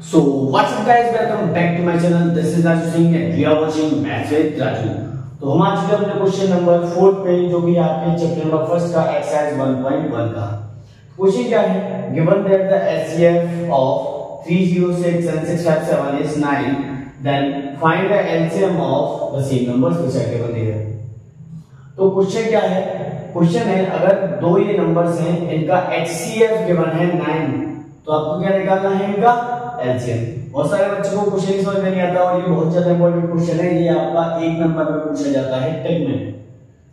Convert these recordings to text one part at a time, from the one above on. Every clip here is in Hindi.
So what's up guys, welcome back to my channel. This is Raju Singh and we are watching Maths with Raju. तो हम आ चुके हैं अपने क्वेश्चन नंबर 4 पे, जो भी आपके चैप्टर नंबर फर्स्ट का एक्सरसाइज 1.1 का क्वेश्चन क्या है। Given that the HCF of 306 and 657 is 9, then find the LCM of the same numbers which are given here. तो क्वेश्चन क्या है, क्वेश्चन है अगर दो ये नंबर्स हैं, इनका एचसीएफ गिवन है 9, तो आपको क्या निकालना है, इनका एलसीएम। बहुत सारे बच्चों को क्वेश्चन ही समझ में नहीं आता और ये बहुत ज्यादा इंपॉर्टेंट क्वेश्चन है। ये आपका 1 नंबर में पूछा जाता है टेक में।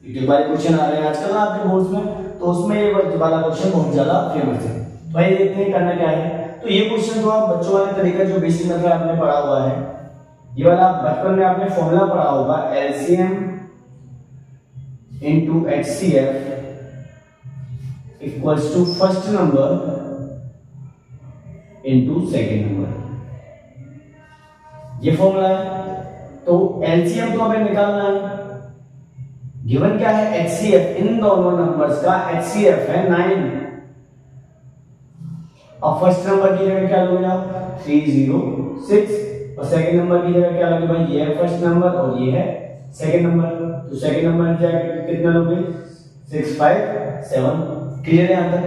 यूट्यूब वाले क्वेश्चन आ रहे हैं आजकल ना आपके बोर्ड्स में, तो उसमें ये वाला क्वेश्चन बहुत ज्यादा फेमस है। तो आइए देखते हैं करना क्या है। तो ये क्वेश्चन तो आप बच्चों वाले तरीका जो बेसिक मेथड आपने पढ़ा हुआ है, ये वाला बचपन में आपने फॉर्मूला पढ़ा होगा, LCM into HCF equals to first number into second number, ये फॉर्मूला है। तो एलसीएम तो हमें निकालना है, गिवन क्या है एचसीएफ, इन दोनों नंबर्स का एचसीएफ है 9। अब फर्स्ट नंबर की जगह क्या लोगे आप, 306, और सेकंड नंबर की जगह क्या लोगे भाई, ये है फर्स्ट नंबर और ये है सेकंड नंबर। तो सेकंड नंबर की जगह कितना लोगे, 657। क्लियर है यहां तक।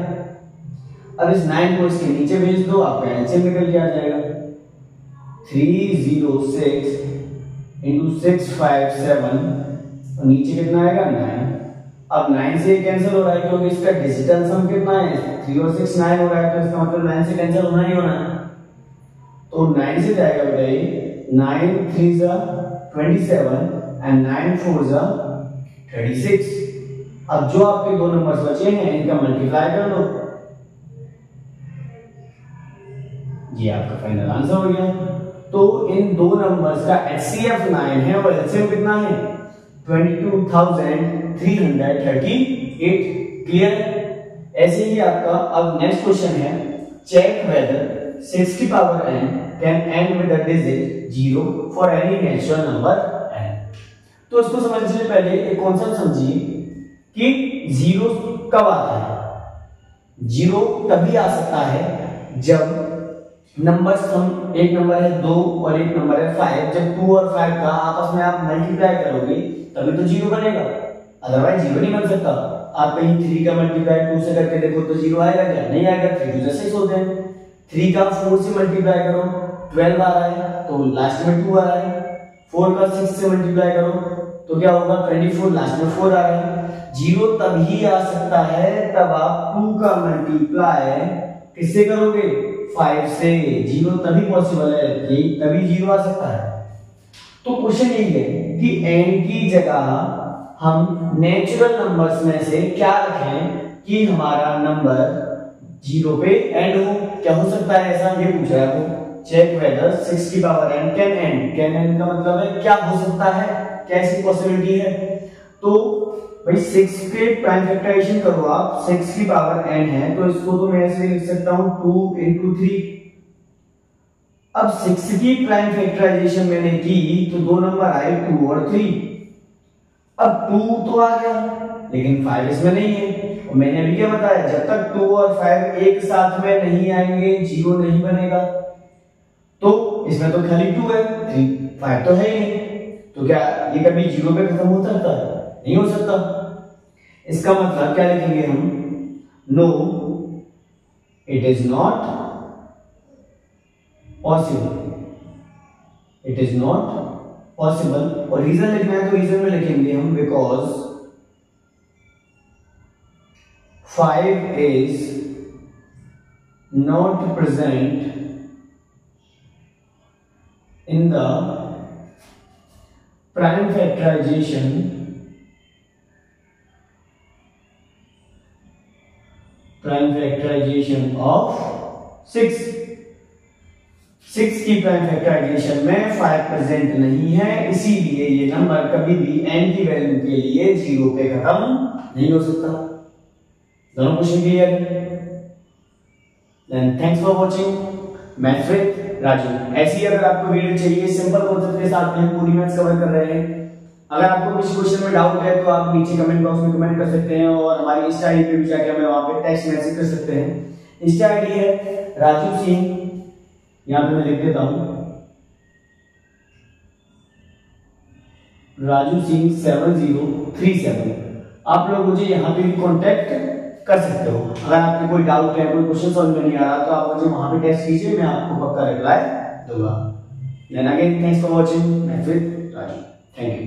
अब इस 9 को इसके नीचे भेज दो, आपका एलसीएम निकल के आ जाएगा। 306 इंटू 657 और नीचे कितना आएगा 9। अब 9 से कैंसिल हो रहा है क्योंकि इसका डिजिटल सम कितना है, 3 और 6 9 हो रहा है, तो इसका मतलब 9 से कैंसिल होना ही होना है। तो 9 से जाएगा बेटा ये 9 3 27 एंड 9 4 36। अब जो आपके दो नंबर्स बचे हैं इनका मल्टीप्लाई कर दो, ये आपका फाइनल आंसर हो गया। तो इन दो नंबर्स का एचसीएफ 9 है और एलसीएम कितना है, 22,338। क्लियर। ऐसे ही आपका अब नेक्स्ट क्वेश्चन है, चेक वेदर 6 की power n can and with the digit 0 for any natural number n। तो इसको समझने से पहले एक कॉन्सेप्ट समझिए कि 0 कब आता है। 0 तभी आ सकता है जब नंबर्स हम, एक नंबर है 2 और एक नंबर है 5, जब 2 और 5 का आपस में आप मल्टीप्लाई करोगे तभी तो 0 बनेगा, अदरवाइज 0 नहीं बन सकता। आप कहीं 3 का मल्टीप्लाई 2 से करके देखो तो 0 आएगा क्या, नहीं आएगा। 3 2 जैसे ही होते हैं। 3 का 4 से मल्टीप्लाई करो 12 आ रहा है, तो लास्ट में 2 आ रहा है। 4 का 6 से मल्टीप्लाई करो तो क्या होगा, 24, लास्ट में 4 आ रहा है। 0 तभी आ सकता है तब आप 2 का मल्टीप्लाई किससे करोगे, 5 से। 0 तभी पॉसिबल है, यही तभी 0 आ सकता है। तो क्वेश्चन यही है कि n की जगह हम नेचुरल नंबर्स में से क्या रखें कि हमारा नंबर 0 पे एंड हो। क्या हो सकता है ऐसा, ये पूछ रहा है वो। चेक वेदर 6 की power n can and, can and का मतलब है क्या हो सकता है, कैसी पॉसिबिलिटी है। तो भाई 6 के प्राइम फैक्टराइजेशन करो आप, 6 की पावर n है तो इसको तो मैं ऐसे लिख सकता हूं 2 into 3। अब 6 की प्राइम फैक्टराइजेशन मैंने की तो दो नंबर आए 2 और 3। अब 2 तो आ गया लेकिन 5 इसमें नहीं है, और मैंने अभी क्या बताया, जब तक 2 और 5 एक साथ में नहीं आएंगे 0 नहीं बनेगा। तो इसमें तो खाली 2 है, 3 5 तो है ही नहीं, तो क्या ये कभी 0 पे खत्म हो सकता है, नहीं हो सकता। इसका मतलब क्या लिखेंगे हम, no it is not possible, it is not possible. और रीजन लिखना है तो रीजन में लिखेंगे हम, because 5 is not present in the prime factorization of 6। 6 की प्राइम फैक्टराइजेशन में 5 प्रेजेंट नहीं है, इसीलिए ये नंबर कभी भी n की वैल्यू के लिए 0 पे खत्म नहीं हो सकता। दोनों question clear. Then thanks for watching maths with Raju. ऐसी अगर आपको वीडियो चाहिए सिंपल कॉन्सेप्ट के साथ में, हम पूरी मैथ्स कवर कर रहे हैं। अगर आपको किसी क्वेश्चन में डाउट है तो आप नीचे कमेंट बॉक्स में कमेंट कर सकते हैं, और हमारी इंस्टा आईडी पे भी जाके हमें वहां पे टेक्स्ट मैसेज कर सकते हैं। इंस्टा आईडी है राजू सिंह यहाँ पे मैं लिख देता हूँ राजू सिंह 7037। आप लोग मुझे यहाँ पे भी कॉन्टेक्ट कर सकते हो। अगर आपके कोई डाउट है, कोई क्वेश्चन समझ में नहीं आ रहा, तो आप मुझे वहां पे टेक्स्ट कीजिए, मैं आपको पक्का रिप्लाई दूंगा। Then again thanks for watching. मैं फिर राजू, थैंक यू।